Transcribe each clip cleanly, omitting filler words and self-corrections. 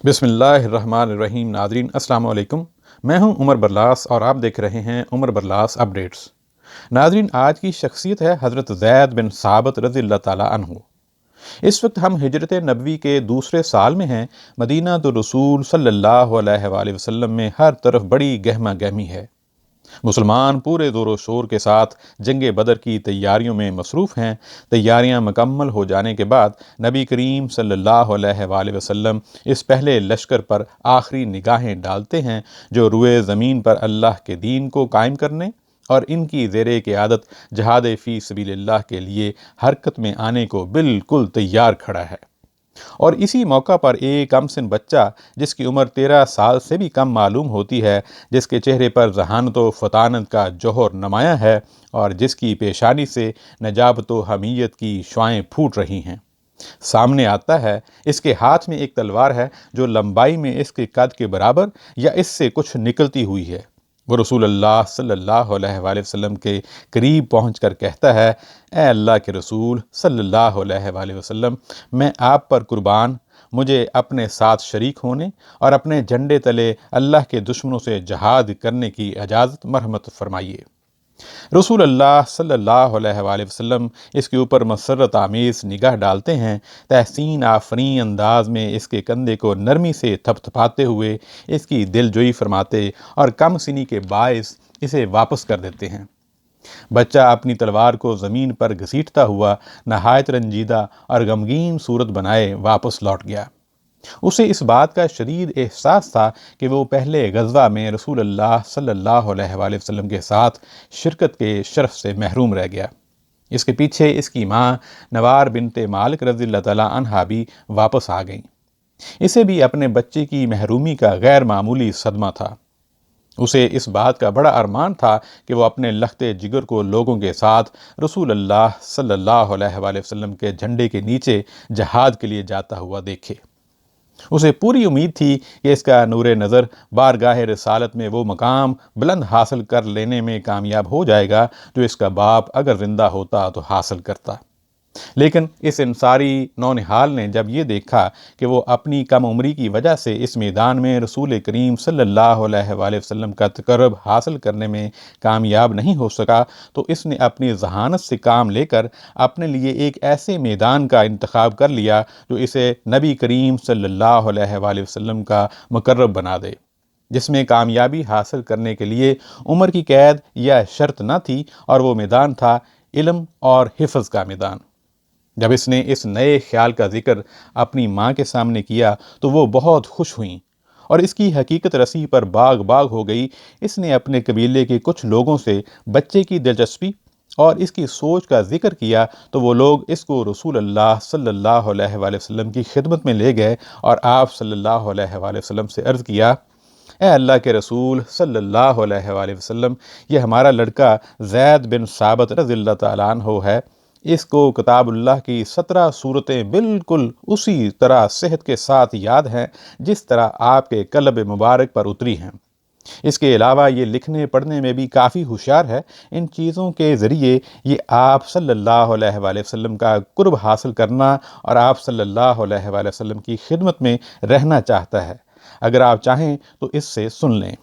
بسم اللہ الرحمن الرحیم۔ ناظرین السلام علیکم، میں ہوں عمر برلاس اور آپ دیکھ رہے ہیں عمر برلاس اپڈیٹس۔ ناظرین، آج کی شخصیت ہے حضرت زید بن ثابت رضی اللہ تعالیٰ عنہ۔ اس وقت ہم ہجرت نبوی کے دوسرے سال میں ہیں۔ مدینہ الرسول صلی اللہ علیہ وآلہ وسلم میں ہر طرف بڑی گہما گہمی ہے۔ مسلمان پورے زور و شور کے ساتھ جنگ بدر کی تیاریوں میں مصروف ہیں۔ تیاریاں مکمل ہو جانے کے بعد نبی کریم صلی اللہ علیہ وآلہ وسلم اس پہلے لشکر پر آخری نگاہیں ڈالتے ہیں جو روئے زمین پر اللہ کے دین کو قائم کرنے اور ان کی زیر قیادت جہاد فی سبیل اللہ کے لیے حرکت میں آنے کو بالکل تیار کھڑا ہے۔ اور اسی موقع پر ایک کم سن بچہ جس کی عمر 13 سال سے بھی کم معلوم ہوتی ہے، جس کے چہرے پر ذہانت و فطانت کا جوہر نمایاں ہے اور جس کی پیشانی سے نجابت و حمیت کی شعائیں پھوٹ رہی ہیں، سامنے آتا ہے۔ اس کے ہاتھ میں ایک تلوار ہے جو لمبائی میں اس کے قد کے برابر یا اس سے کچھ نکلتی ہوئی ہے۔ وہ رسول اللہ صلی اللہ علیہ وآلہ وسلم کے قریب پہنچ کر کہتا ہے، اے اللہ کے رسول صلی اللہ علیہ وآلہ وسلم، میں آپ پر قربان، مجھے اپنے ساتھ شریک ہونے اور اپنے جھنڈے تلے اللہ کے دشمنوں سے جہاد کرنے کی اجازت مرحمت فرمائیے۔ رسول اللہ صلی اللہ علیہ وآلہ وسلم اس کے اوپر مسرت آمیز نگاہ ڈالتے ہیں، تحسین آفرین انداز میں اس کے کندھے کو نرمی سے تھپ تھپاتے ہوئے اس کی دل جوئی فرماتے اور کم سنی کے باعث اسے واپس کر دیتے ہیں۔ بچہ اپنی تلوار کو زمین پر گھسیٹتا ہوا نہایت رنجیدہ اور غمگین صورت بنائے واپس لوٹ گیا۔ اسے اس بات کا شدید احساس تھا کہ وہ پہلے غزوہ میں رسول اللہ صلی اللہ علیہ وآلہ وسلم کے ساتھ شرکت کے شرف سے محروم رہ گیا۔ اس کے پیچھے اس کی ماں نوار بنت مالک رضی اللہ تعالیٰ عنہا بھی واپس آ گئیں۔ اسے بھی اپنے بچے کی محرومی کا غیر معمولی صدمہ تھا۔ اسے اس بات کا بڑا ارمان تھا کہ وہ اپنے لخت جگر کو لوگوں کے ساتھ رسول اللہ صلی اللہ علیہ وآلہ وسلم کے جھنڈے کے نیچے جہاد کے لیے جاتا ہوا دیکھے۔ اسے پوری امید تھی کہ اس کا نور نظر بارگاہ رسالت میں وہ مقام بلند حاصل کر لینے میں کامیاب ہو جائے گا جو اس کا باپ اگر زندہ ہوتا تو حاصل کرتا۔ لیکن اس انصاری نونہال نے جب یہ دیکھا کہ وہ اپنی کم عمری کی وجہ سے اس میدان میں رسول کریم صلی اللہ علیہ وآلہ وسلم کا تقرب حاصل کرنے میں کامیاب نہیں ہو سکا، تو اس نے اپنی ذہانت سے کام لے کر اپنے لیے ایک ایسے میدان کا انتخاب کر لیا جو اسے نبی کریم صلی اللہ علیہ وآلہ وسلم کا مقرب بنا دے، جس میں کامیابی حاصل کرنے کے لیے عمر کی قید یا شرط نہ تھی، اور وہ میدان تھا علم اور حفظ کا میدان۔ جب اس نے اس نئے خیال کا ذکر اپنی ماں کے سامنے کیا تو وہ بہت خوش ہوئیں اور اس کی حقیقت رسی پر باغ باغ ہو گئی۔ اس نے اپنے قبیلے کے کچھ لوگوں سے بچے کی دلچسپی اور اس کی سوچ کا ذکر کیا تو وہ لوگ اس کو رسول اللہ صلی اللہ علیہ وآلہ وسلم کی خدمت میں لے گئے اور آپ صلی اللہ علیہ وآلہ وسلم سے عرض کیا، اے اللہ کے رسول صلی اللہ علیہ وآلہ وسلم، یہ ہمارا لڑکا زید بن ثابت رضی اللہ تعالیٰ عنہ ہے۔ اس کو کتاب اللہ کی 17 سورتیں بالکل اسی طرح صحت کے ساتھ یاد ہیں جس طرح آپ کے قلب مبارک پر اتری ہیں۔ اس کے علاوہ یہ لکھنے پڑھنے میں بھی کافی ہوشیار ہے۔ ان چیزوں کے ذریعے یہ آپ صلی اللہ علیہ وآلہ وسلم کا قرب حاصل کرنا اور آپ صلی اللہ علیہ وآلہ وسلم کی خدمت میں رہنا چاہتا ہے۔ اگر آپ چاہیں تو اس سے سن لیں۔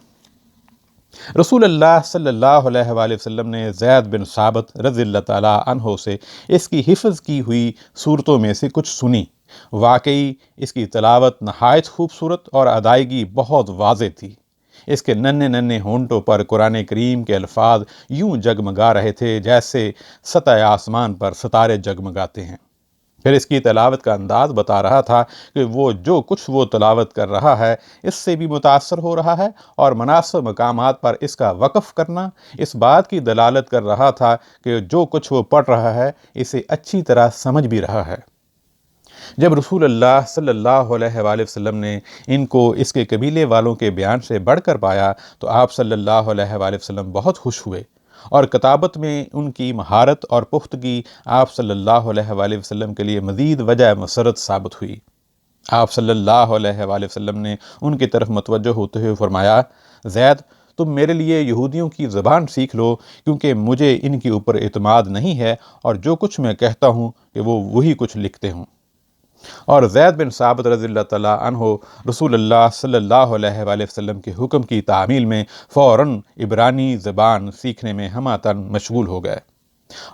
رسول اللہ صلی اللہ علیہ وآلہ وسلم نے زید بن ثابت رضی اللہ تعالیٰ عنہ سے اس کی حفظ کی ہوئی صورتوں میں سے کچھ سنی۔ واقعی اس کی تلاوت نہایت خوبصورت اور ادائیگی بہت واضح تھی۔ اس کے ننھے ننھے ہونٹوں پر قرآن کریم کے الفاظ یوں جگمگا رہے تھے جیسے سطح آسمان پر ستارے جگمگاتے ہیں۔ پھر اس کی تلاوت کا انداز بتا رہا تھا کہ وہ جو کچھ وہ تلاوت کر رہا ہے اس سے بھی متاثر ہو رہا ہے، اور مناسب مقامات پر اس کا وقف کرنا اس بات کی دلالت کر رہا تھا کہ جو کچھ وہ پڑھ رہا ہے اسے اچھی طرح سمجھ بھی رہا ہے۔ جب رسول اللہ صلی اللہ علیہ وآلہ وسلم نے ان کو اس کے قبیلے والوں کے بیان سے بڑھ کر پایا تو آپ صلی اللہ علیہ وآلہ وسلم بہت خوش ہوئے، اور کتابت میں ان کی مہارت اور پختگی آپ صلی اللہ علیہ وآلہ وسلم کے لیے مزید وجہ مسرت ثابت ہوئی۔ آپ صلی اللہ علیہ وآلہ وسلم نے ان کی طرف متوجہ ہوتے ہوئے فرمایا، زید، تم میرے لیے یہودیوں کی زبان سیکھ لو، کیونکہ مجھے ان کے اوپر اعتماد نہیں ہے اور جو کچھ میں کہتا ہوں کہ وہ وہی کچھ لکھتے ہوں۔ اور زید بن ثابت رضی اللہ تعالیٰ عنہ رسول اللہ صلی اللہ علیہ وآلہ وسلم کے حکم کی تعمیل میں فوراً عبرانی زبان سیکھنے میں ہمہ مشغول ہو گئے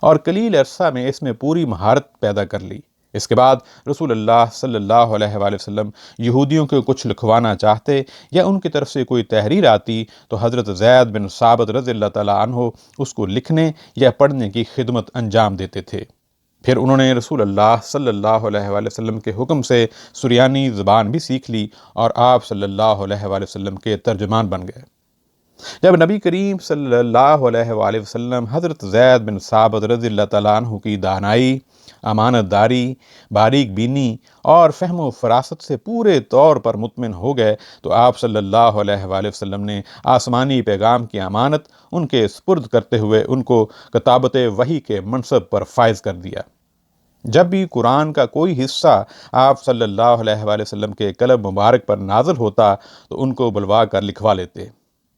اور قلیل عرصہ میں اس میں پوری مہارت پیدا کر لی۔ اس کے بعد رسول اللہ صلی اللہ علیہ وآلہ وسلم یہودیوں کو کچھ لکھوانا چاہتے یا ان کی طرف سے کوئی تحریر آتی تو حضرت زید بن ثابت رضی اللہ تعالیٰ عنہ اس کو لکھنے یا پڑھنے کی خدمت انجام دیتے تھے۔ پھر انہوں نے رسول اللہ صلی اللہ علیہ وآلہ وسلم کے حکم سے سریانی زبان بھی سیکھ لی اور آپ صلی اللہ علیہ وآلہ وسلم کے ترجمان بن گئے۔ جب نبی کریم صلی اللہ علیہ وآلہ وسلم حضرت زید بن ثابت رضی اللہ تعالیٰ عنہ کی دانائی، امانت داری، باریک بینی اور فہم و فراست سے پورے طور پر مطمئن ہو گئے تو آپ صلی اللہ علیہ وآلہ وسلم نے آسمانی پیغام کی امانت ان کے سپرد کرتے ہوئے ان کو کتابت وحی کے منصب پر فائز کر دیا۔ جب بھی قرآن کا کوئی حصہ آپ صلی اللہ علیہ وآلہ وسلم کے قلم مبارک پر نازل ہوتا تو ان کو بلوا کر لکھوا لیتے۔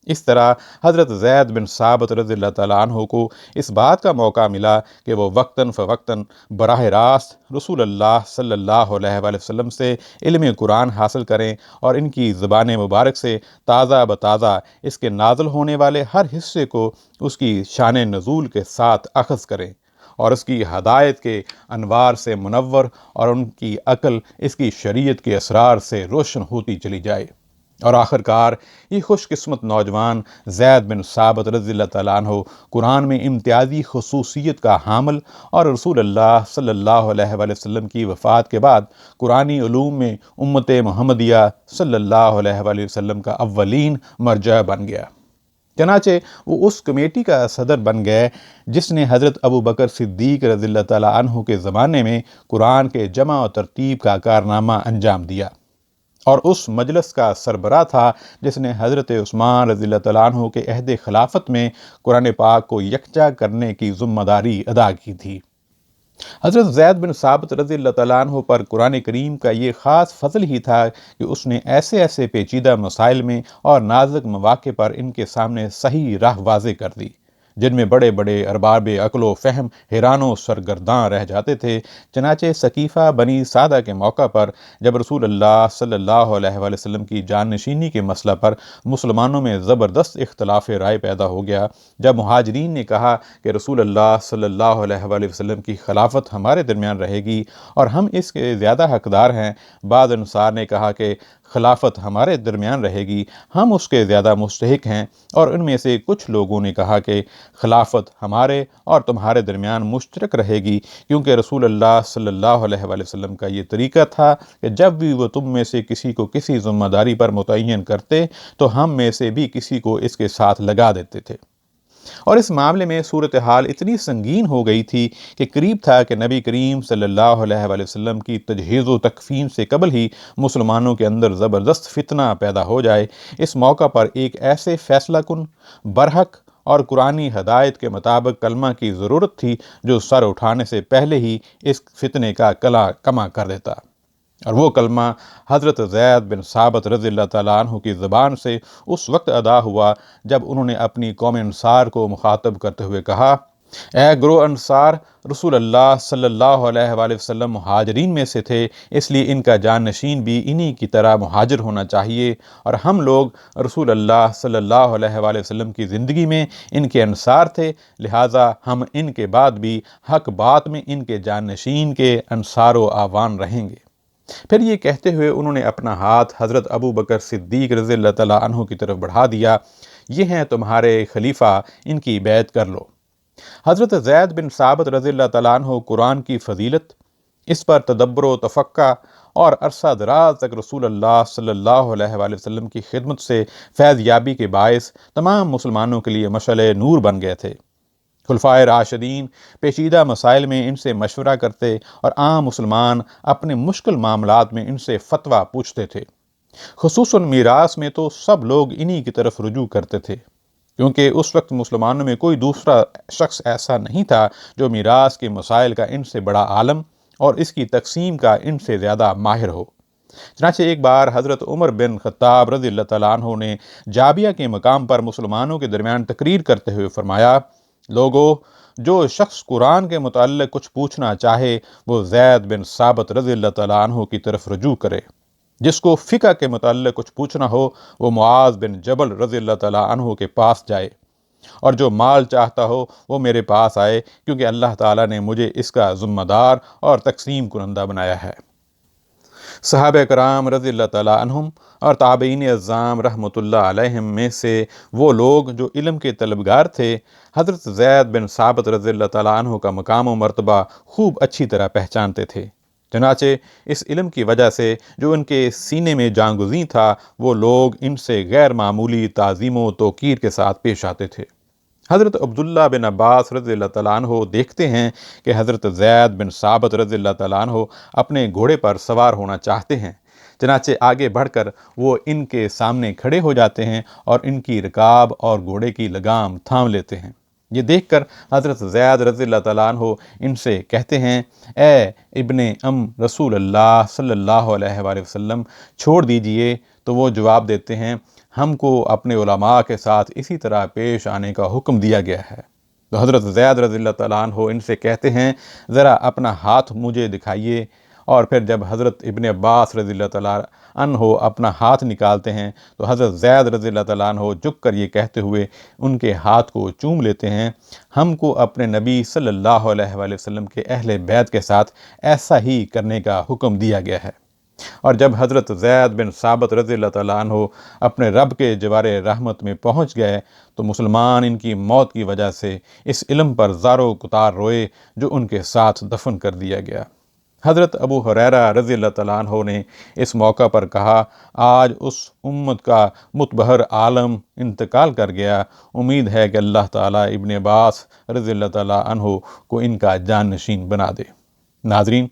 اس طرح حضرت زید بن ثابت رضی اللہ تعالیٰ عنہ کو اس بات کا موقع ملا کہ وہ وقتاً فوقتاً براہ راست رسول اللہ صلی اللہ علیہ وآلہ وسلم سے علم قرآن حاصل کریں اور ان کی زبان مبارک سے تازہ بتازہ اس کے نازل ہونے والے ہر حصے کو اس کی شان نزول کے ساتھ اخذ کریں اور اس کی ہدایت کے انوار سے منور اور ان کی عقل اس کی شریعت کے اسرار سے روشن ہوتی چلی جائے۔ اور آخر کار یہ خوش قسمت نوجوان زید بن ثابت رضی اللہ تعالیٰ عنہ قرآن میں امتیازی خصوصیت کا حامل اور رسول اللہ صلی اللہ علیہ وآلہ وسلم کی وفات کے بعد قرآنی علوم میں امت محمدیہ صلی اللہ علیہ وآلہ وسلم کا اولین مرجع بن گیا۔ چنانچہ وہ اس کمیٹی کا صدر بن گئے جس نے حضرت ابو بکر صدیق رضی اللہ تعالیٰ عنہ کے زمانے میں قرآن کے جمع و ترتیب کا کارنامہ انجام دیا، اور اس مجلس کا سربراہ تھا جس نے حضرت عثمان رضی اللہ تعالیٰ عنہ کے عہد خلافت میں قرآن پاک کو یکجا کرنے کی ذمہ داری ادا کی تھی۔ حضرت زید بن ثابت رضی اللہ تعالیٰ عنہ پر قرآن کریم کا یہ خاص فضل ہی تھا کہ اس نے ایسے پیچیدہ مسائل میں اور نازک مواقع پر ان کے سامنے صحیح راہ واضح کر دی جن میں بڑے بڑے ارباب عقل و فہم حیران و سرگرداں رہ جاتے تھے۔ چنانچہ ثقیفہ بنی سعدہ کے موقع پر جب رسول اللہ صلی اللہ علیہ وآلہ وسلم کی جان نشینی کے مسئلہ پر مسلمانوں میں زبردست اختلاف رائے پیدا ہو گیا، جب مہاجرین نے کہا کہ رسول اللہ صلی اللہ علیہ وآلہ وسلم کی خلافت ہمارے درمیان رہے گی اور ہم اس کے زیادہ حقدار ہیں، بعض انصار نے کہا کہ خلافت ہمارے درمیان رہے گی، ہم اس کے زیادہ مستحق ہیں، اور ان میں سے کچھ لوگوں نے کہا کہ خلافت ہمارے اور تمہارے درمیان مشترک رہے گی، کیونکہ رسول اللہ صلی اللہ علیہ وآلہ وسلم کا یہ طریقہ تھا کہ جب بھی وہ تم میں سے کسی کو کسی ذمہ داری پر متعین کرتے تو ہم میں سے بھی کسی کو اس کے ساتھ لگا دیتے تھے۔ اور اس معاملے میں صورتحال اتنی سنگین ہو گئی تھی کہ قریب تھا کہ نبی کریم صلی اللہ علیہ وآلہ وسلم کی تجہیز و تکفین سے قبل ہی مسلمانوں کے اندر زبردست فتنہ پیدا ہو جائے۔ اس موقع پر ایک ایسے فیصلہ کن، برحق اور قرآنی ہدایت کے مطابق کلمہ کی ضرورت تھی جو سر اٹھانے سے پہلے ہی اس فتنے کا کما کر دیتا، اور وہ کلمہ حضرت زید بن ثابت رضی اللہ تعالیٰ عنہ کی زبان سے اس وقت ادا ہوا جب انہوں نے اپنی قوم انصار کو مخاطب کرتے ہوئے کہا، اے گروہ انصار، رسول اللہ صلی اللہ علیہ وآلہ وسلم مہاجرین میں سے تھے، اس لیے ان کا جان نشین بھی انہی کی طرح مہاجر ہونا چاہیے، اور ہم لوگ رسول اللہ صلی اللہ علیہ وآلہ وسلم کی زندگی میں ان کے انصار تھے، لہٰذا ہم ان کے بعد بھی حق بات میں ان کے جان نشین کے انصار و اعوان رہیں گے۔ پھر یہ کہتے ہوئے انہوں نے اپنا ہاتھ حضرت ابو بکر صدیق رضی اللہ تعالیٰ عنہ کی طرف بڑھا دیا، یہ ہیں تمہارے خلیفہ، ان کی بیعت کر لو۔ حضرت زید بن ثابت رضی اللہ تعالیٰ عنہ قرآن کی فضیلت، اس پر تدبر و تفقہ اور عرصہ دراز تک رسول اللہ صلی اللہ علیہ وآلہ وسلم کی خدمت سے فیض یابی کے باعث تمام مسلمانوں کے لیے مشعل نور بن گئے تھے۔ خلفائے راشدین پیچیدہ مسائل میں ان سے مشورہ کرتے اور عام مسلمان اپنے مشکل معاملات میں ان سے فتویٰ پوچھتے تھے۔ خصوصاً میراث میں تو سب لوگ انہی کی طرف رجوع کرتے تھے، کیونکہ اس وقت مسلمانوں میں کوئی دوسرا شخص ایسا نہیں تھا جو میراث کے مسائل کا ان سے بڑا عالم اور اس کی تقسیم کا ان سے زیادہ ماہر ہو۔ چنانچہ ایک بار حضرت عمر بن خطاب رضی اللہ تعالیٰ عنہ نے جابیہ کے مقام پر مسلمانوں کے درمیان تقریر کرتے ہوئے فرمایا، لوگو، جو شخص قرآن کے متعلق کچھ پوچھنا چاہے وہ زید بن ثابت رضی اللہ تعالیٰ عنہ کی طرف رجوع کرے، جس کو فقہ کے متعلق کچھ پوچھنا ہو وہ معاذ بن جبل رضی اللہ تعالیٰ عنہ کے پاس جائے، اور جو مال چاہتا ہو وہ میرے پاس آئے، کیونکہ اللہ تعالیٰ نے مجھے اس کا ذمہ دار اور تقسیم کنندہ بنایا ہے۔ صحابہ کرام رضی اللہ تعالیٰ عنہم اور تابعین اعظام رحمۃ اللہ علیہم میں سے وہ لوگ جو علم کے طلبگار تھے، حضرت زید بن ثابت رضی اللہ تعالیٰ عنہ کا مقام و مرتبہ خوب اچھی طرح پہچانتے تھے۔ چنانچہ اس علم کی وجہ سے جو ان کے سینے میں جانگزیں تھا، وہ لوگ ان سے غیر معمولی تعظیم و توقیر کے ساتھ پیش آتے تھے۔ حضرت عبداللہ بن عباس رضی اللہ تعالیٰ عنہ دیکھتے ہیں کہ حضرت زید بن ثابت رضی اللہ تعالیٰ عنہ اپنے گھوڑے پر سوار ہونا چاہتے ہیں، چنانچہ آگے بڑھ کر وہ ان کے سامنے کھڑے ہو جاتے ہیں اور ان کی رکاب اور گھوڑے کی لگام تھام لیتے ہیں۔ یہ دیکھ کر حضرت زید رضی اللہ تعالیٰ عنہ ان سے کہتے ہیں، اے ابن رسول اللہ صلی اللہ علیہ وآلہ وسلم، چھوڑ دیجئے۔ تو وہ جواب دیتے ہیں، ہم کو اپنے علماء کے ساتھ اسی طرح پیش آنے کا حکم دیا گیا ہے۔ تو حضرت زید رضی اللہ تعالیٰ عنہ ان سے کہتے ہیں، ذرا اپنا ہاتھ مجھے دکھائیے، اور پھر جب حضرت ابن عباس رضی اللہ تعالیٰ عنہ اپنا ہاتھ نکالتے ہیں تو حضرت زید رضی اللہ تعالیٰ عنہ جھک کر یہ کہتے ہوئے ان کے ہاتھ کو چوم لیتے ہیں، ہم کو اپنے نبی صلی اللہ علیہ وآلہ وسلم کے اہل بیت کے ساتھ ایسا ہی کرنے کا حکم دیا گیا ہے۔ اور جب حضرت زید بن ثابت رضی اللہ تعالیٰ عنہ اپنے رب کے جوار رحمت میں پہنچ گئے تو مسلمان ان کی موت کی وجہ سے اس علم پر زار و کتار روئے جو ان کے ساتھ دفن کر دیا گیا۔ حضرت ابو ہریرہ رضی اللہ تعالیٰ عنہ نے اس موقع پر کہا، آج اس امت کا متبہر عالم انتقال کر گیا، امید ہے کہ اللہ تعالیٰ ابن عباس رضی اللہ تعالیٰ عنہ کو ان کا جانشین بنا دے۔ ناظرین،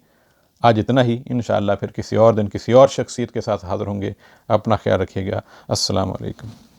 آج اتنا ہی، انشاءاللہ پھر کسی اور دن کسی اور شخصیت کے ساتھ حاضر ہوں گے۔ اپنا خیال رکھیے گا۔ السلام علیکم۔